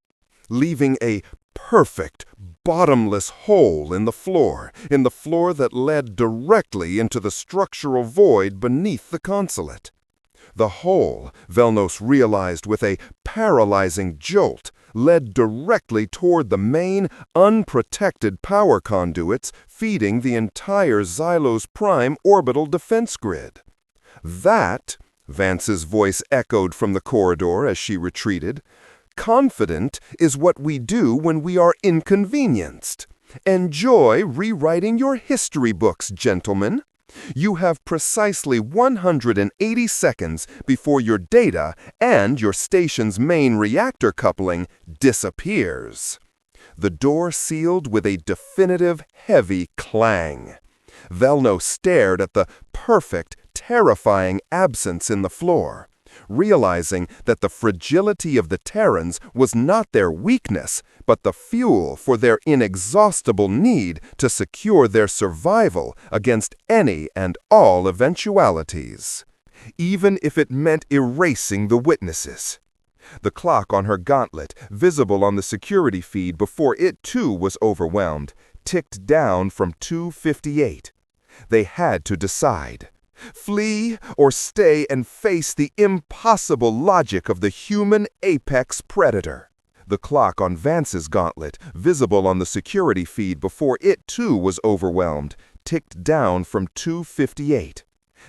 leaving a perfect, bottomless hole in the floor that led directly into the structural void beneath the consulate. The hole, Velnos realized with a paralyzing jolt, led directly toward the main, unprotected power conduits feeding the entire Xylos Prime orbital defense grid. "That," Vance's voice echoed from the corridor as she retreated, "confident is what we do when we are inconvenienced. Enjoy rewriting your history books, gentlemen. You have precisely 180 seconds before your data and your station's main reactor coupling disappears." The door sealed with a definitive, heavy clang. Velnos stared at the perfect, terrifying absence in the floor, realizing that the fragility of the Terrans was not their weakness, but the fuel for their inexhaustible need to secure their survival against any and all eventualities, even if it meant erasing the witnesses. The clock on her gauntlet, visible on the security feed before it too was overwhelmed, ticked down from 2:58. They had to decide. Flee or stay and face the impossible logic of the human apex predator. The clock on Vance's gauntlet, visible on the security feed before it too was overwhelmed, ticked down from 2:58.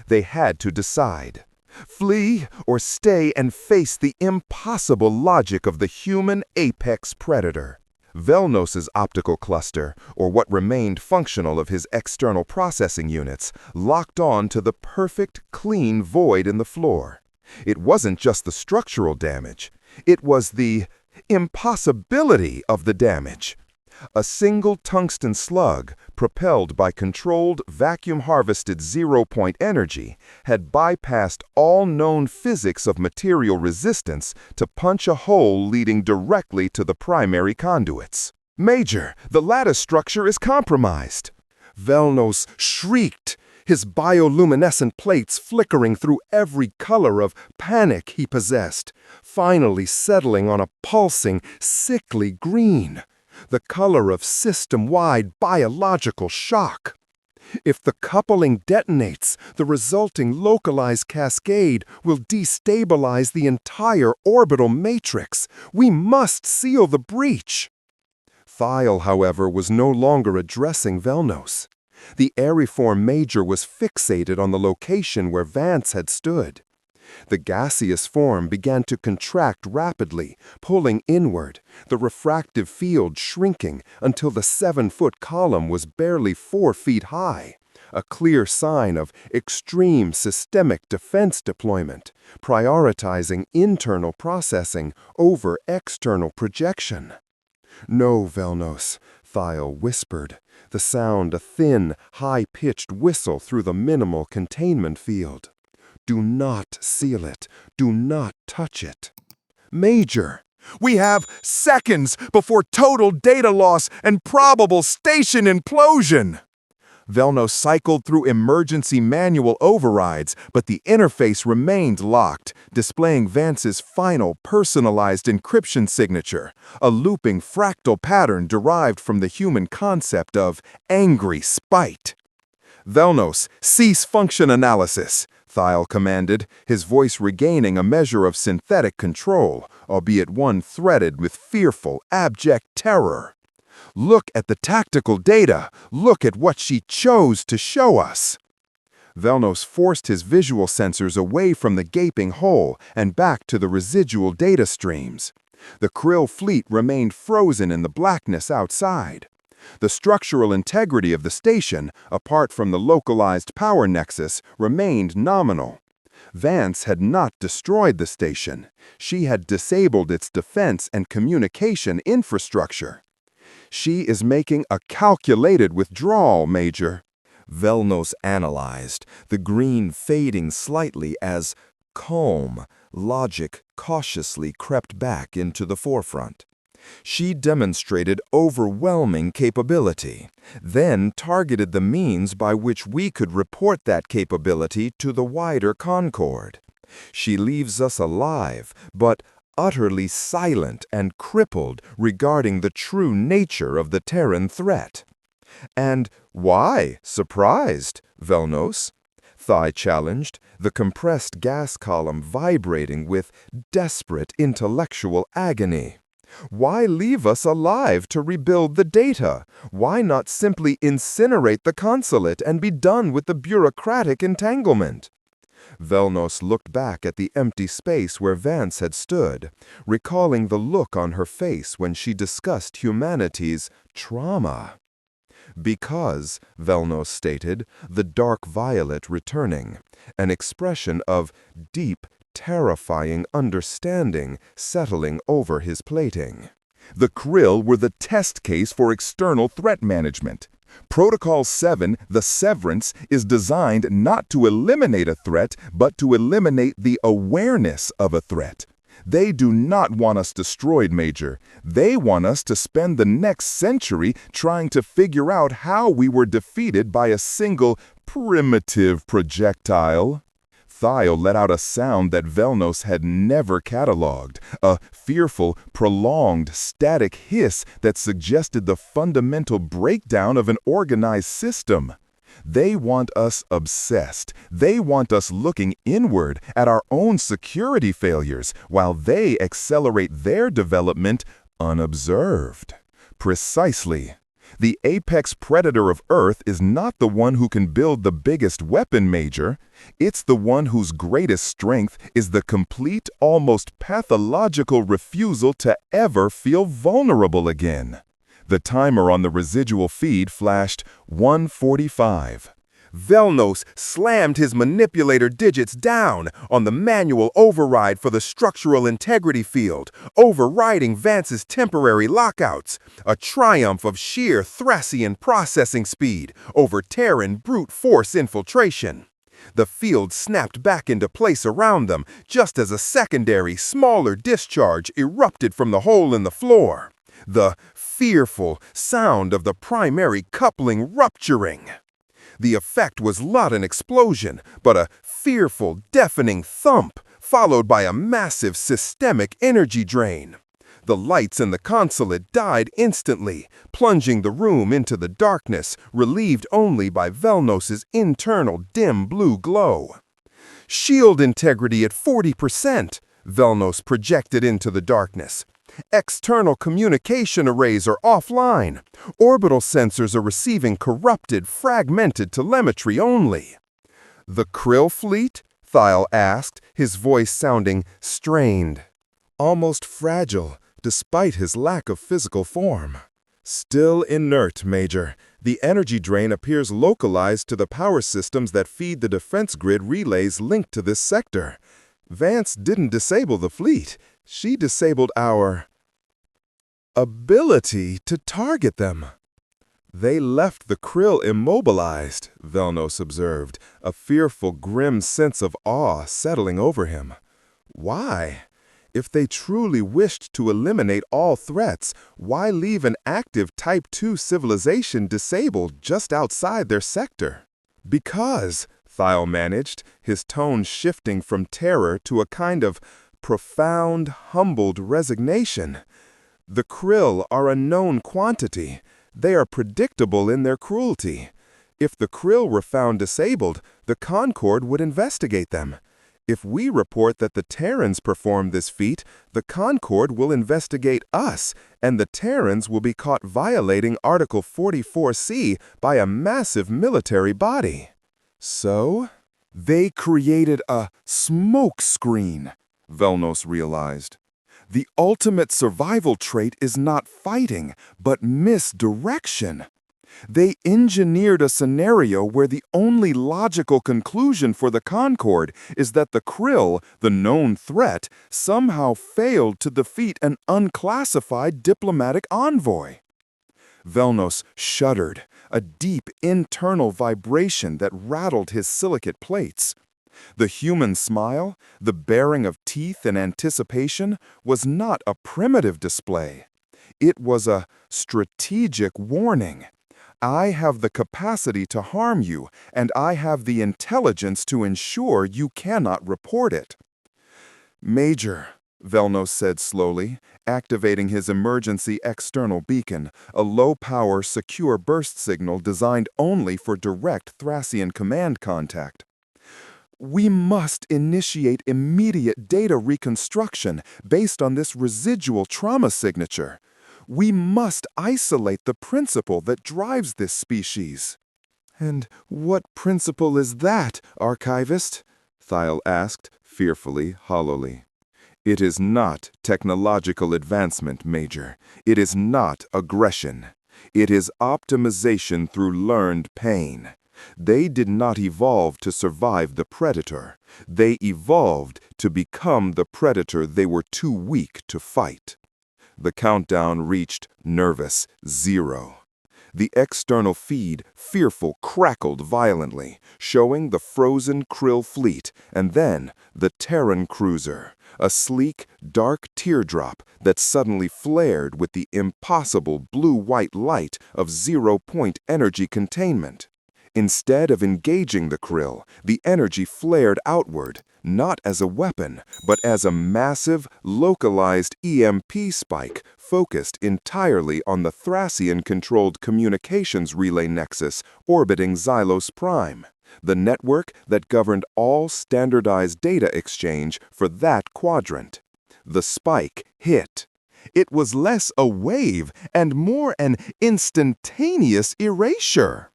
They had to decide. Flee or stay and face the impossible logic of the human apex predator. Velnos's optical cluster, or what remained functional of his external processing units, locked on to the perfect, clean void in the floor. It wasn't just the structural damage. It was the impossibility of the damage. A single tungsten slug, propelled by controlled, vacuum-harvested zero-point energy, had bypassed all known physics of material resistance to punch a hole leading directly to the primary conduits. "Major, the lattice structure is compromised!" Velnos shrieked, his bioluminescent plates flickering through every color of panic he possessed, finally settling on a pulsing, sickly green, the color of system-wide biological shock. If the coupling detonates, the resulting localized cascade will destabilize the entire orbital matrix. We must seal the breach. Thiel, however, was no longer addressing Velnos. The aeriform major was fixated on the location where Vance had stood. The gaseous form began to contract rapidly, pulling inward, the refractive field shrinking until the 7-foot column was barely 4 feet high, a clear sign of extreme systemic defense deployment, prioritizing internal processing over external projection. "No, Velnos," Thiel whispered, the sound a thin, high-pitched whistle through the minimal containment field. "Do not seal it. Do not touch it." "Major, we have seconds before total data loss and probable station implosion." Velnos cycled through emergency manual overrides, but the interface remained locked, displaying Vance's final personalized encryption signature, a looping fractal pattern derived from the human concept of angry spite. "Velnos, cease function analysis," Thiel commanded, his voice regaining a measure of synthetic control, albeit one threaded with fearful, abject terror. "Look at the tactical data. Look at what she chose to show us." Velnos forced his visual sensors away from the gaping hole and back to the residual data streams. The Krill fleet remained frozen in the blackness outside. The structural integrity of the station, apart from the localized power nexus, remained nominal. Vance had not destroyed the station. She had disabled its defense and communication infrastructure. "She is making a calculated withdrawal, Major," Velnos analyzed, the green fading slightly as calm logic cautiously crept back into the forefront. She demonstrated overwhelming capability, then targeted the means by which we could report that capability to the wider Concord. She leaves us alive, but utterly silent and crippled regarding the true nature of the Terran threat. "And why surprised, Velnos?" Thigh challenged, the compressed gas column vibrating with desperate intellectual agony. "Why leave us alive to rebuild the data? Why not simply incinerate the consulate and be done with the bureaucratic entanglement?" Velnos looked back at the empty space where Vance had stood, recalling the look on her face when she discussed humanity's trauma. "Because," Velnos stated, the dark violet returning, an expression of deep, terrifying understanding settling over his plating. "The Krill were the test case for external threat management. Protocol 7, the Severance, is designed not to eliminate a threat, but to eliminate the awareness of a threat. They do not want us destroyed, Major. They want us to spend the next century trying to figure out how we were defeated by a single primitive projectile." Thiel let out a sound that Velnos had never catalogued, a fearful, prolonged, static hiss that suggested the fundamental breakdown of an organized system. "They want us obsessed. They want us looking inward at our own security failures, while they accelerate their development unobserved." Precisely. The apex predator of Earth is not the one who can build the biggest weapon, Major. It's the one whose greatest strength is the complete, almost pathological refusal to ever feel vulnerable again. The timer on the residual feed flashed 1:45. Velnos slammed his manipulator digits down on the manual override for the structural integrity field, overriding Vance's temporary lockouts, a triumph of sheer Thracian processing speed over Terran brute force infiltration. The field snapped back into place around them just as a secondary, smaller discharge erupted from the hole in the floor. The fearful sound of the primary coupling rupturing. The effect was not an explosion, but a fearful, deafening thump, followed by a massive systemic energy drain. The lights in the consulate died instantly, plunging the room into the darkness, relieved only by Velnos's internal dim blue glow. Shield integrity at 40%, Velnos projected into the darkness. External communication arrays are offline. Orbital sensors are receiving corrupted, fragmented telemetry only. The Krill fleet? Thiel asked, his voice sounding strained. Almost fragile, despite his lack of physical form. Still inert, Major. The energy drain appears localized to the power systems that feed the defense grid relays linked to this sector. Vance didn't disable the fleet. She disabled our ability to target them. They left the Krill immobilized, Velnos observed, a fearful, grim sense of awe settling over him. Why? If they truly wished to eliminate all threats, why leave an active Type 2 civilization disabled just outside their sector? Because, Thiel managed, his tone shifting from terror to a kind of profound, humbled resignation. The Krill are a known quantity. They are predictable in their cruelty. If the Krill were found disabled, the Concord would investigate them. If we report that the Terrans performed this feat, the Concord will investigate us, and the Terrans will be caught violating Article 44C by a massive military body. So, they created a smoke screen, Velnos realized. The ultimate survival trait is not fighting, but misdirection. They engineered a scenario where the only logical conclusion for the Concord is that the Krill, the known threat, somehow failed to defeat an unclassified diplomatic envoy. Velnos shuddered, a deep internal vibration that rattled his silicate plates. The human smile, the baring of teeth in anticipation, was not a primitive display. It was a strategic warning. I have the capacity to harm you, and I have the intelligence to ensure you cannot report it. Major, Velnos said slowly, activating his emergency external beacon, a low-power, secure burst signal designed only for direct Thracian command contact. We must initiate immediate data reconstruction based on this residual trauma signature. We must isolate the principle that drives this species. And what principle is that, Archivist? Thiel asked, fearfully, hollowly. It is not technological advancement, Major. It is not aggression. It is optimization through learned pain. They did not evolve to survive the predator. They evolved to become the predator they were too weak to fight. The countdown reached nervous 0. The external feed, fearful, crackled violently, showing the frozen Krill fleet, and then the Terran cruiser, a sleek, dark teardrop that suddenly flared with the impossible blue-white light of zero-point energy containment. Instead of engaging the Krill, the energy flared outward, not as a weapon, but as a massive, localized EMP spike focused entirely on the Thracian-controlled communications relay nexus orbiting Xylos Prime, the network that governed all standardized data exchange for that quadrant. The spike hit. It was less a wave and more an instantaneous erasure.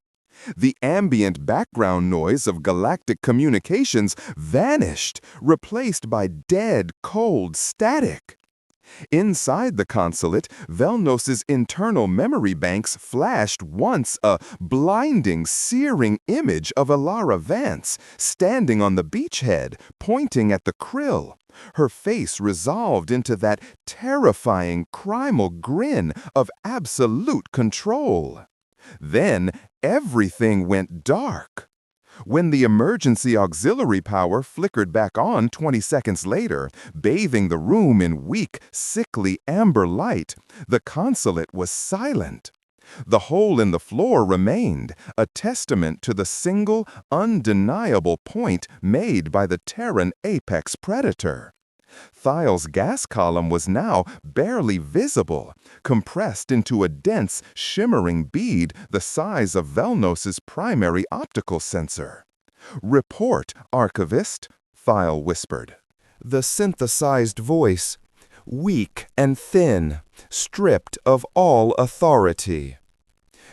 The ambient background noise of galactic communications vanished, replaced by dead, cold static. Inside the consulate, Velnos's internal memory banks flashed once a blinding, searing image of Alara Vance, standing on the beachhead, pointing at the Krill. Her face resolved into that terrifying, primal grin of absolute control. Then everything went dark. When the emergency auxiliary power flickered back on 20 seconds later, bathing the room in weak, sickly amber light, the consulate was silent. The hole in the floor remained, a testament to the single, undeniable point made by the Terran apex predator. Thiel's gas column was now barely visible, compressed into a dense, shimmering bead the size of Velnos's primary optical sensor. "Report, Archivist," Thiel whispered. The synthesized voice, weak and thin, stripped of all authority.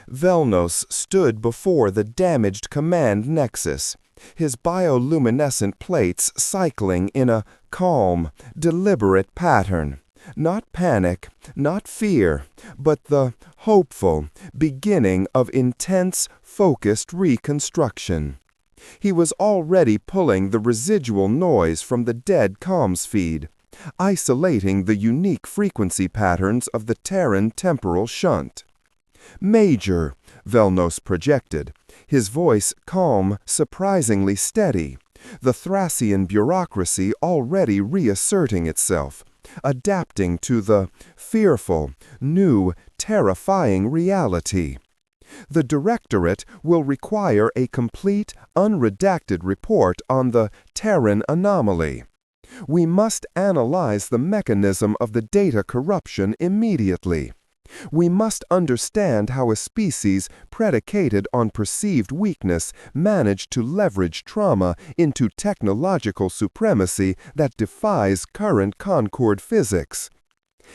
Velnos stood before the damaged command nexus, his bioluminescent plates cycling in a calm, deliberate pattern. Not panic, not fear, but the hopeful beginning of intense, focused reconstruction. He was already pulling the residual noise from the dead comms feed, isolating the unique frequency patterns of the Terran temporal shunt. "Major," Velnos projected, his voice calm, surprisingly steady, the Thracian bureaucracy already reasserting itself, adapting to the fearful, new, terrifying reality. "The Directorate will require a complete, unredacted report on the Terran anomaly. We must analyze the mechanism of the data corruption immediately. We must understand how a species predicated on perceived weakness managed to leverage trauma into technological supremacy that defies current Concord physics."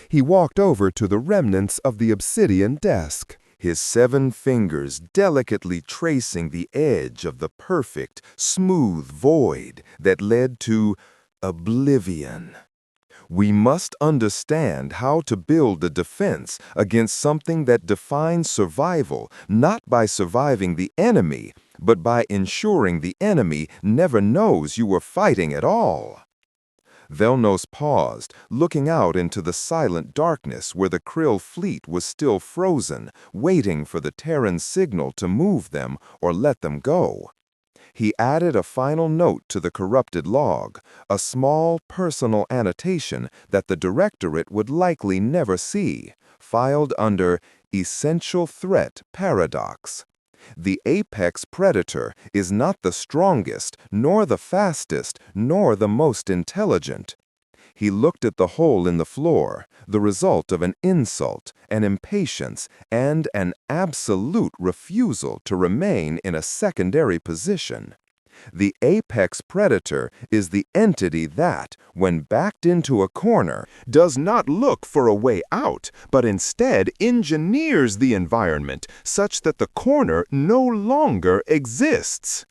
He walked over to the remnants of the obsidian desk, his 7 fingers delicately tracing the edge of the perfect, smooth void that led to oblivion. "We must understand how to build a defense against something that defines survival, not by surviving the enemy, but by ensuring the enemy never knows you are fighting at all." Velnos paused, looking out into the silent darkness where the Krill fleet was still frozen, waiting for the Terran signal to move them or let them go. He added a final note to the corrupted log, a small personal annotation that the Directorate would likely never see, filed under Essential Threat Paradox. "The apex predator is not the strongest, nor the fastest, nor the most intelligent." He looked at the hole in the floor, the result of an insult, an impatience, and an absolute refusal to remain in a secondary position. "The apex predator is the entity that, when backed into a corner, does not look for a way out, but instead engineers the environment such that the corner no longer exists."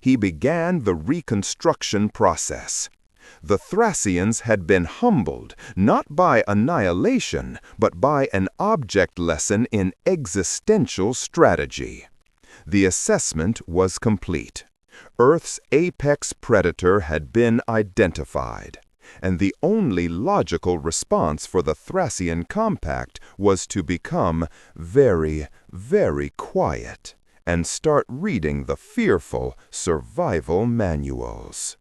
He began the reconstruction process. The Thracians had been humbled, not by annihilation, but by an object lesson in existential strategy. The assessment was complete. Earth's apex predator had been identified, and the only logical response for the Thracian compact was to become very, very quiet and start reading the fearful survival manuals.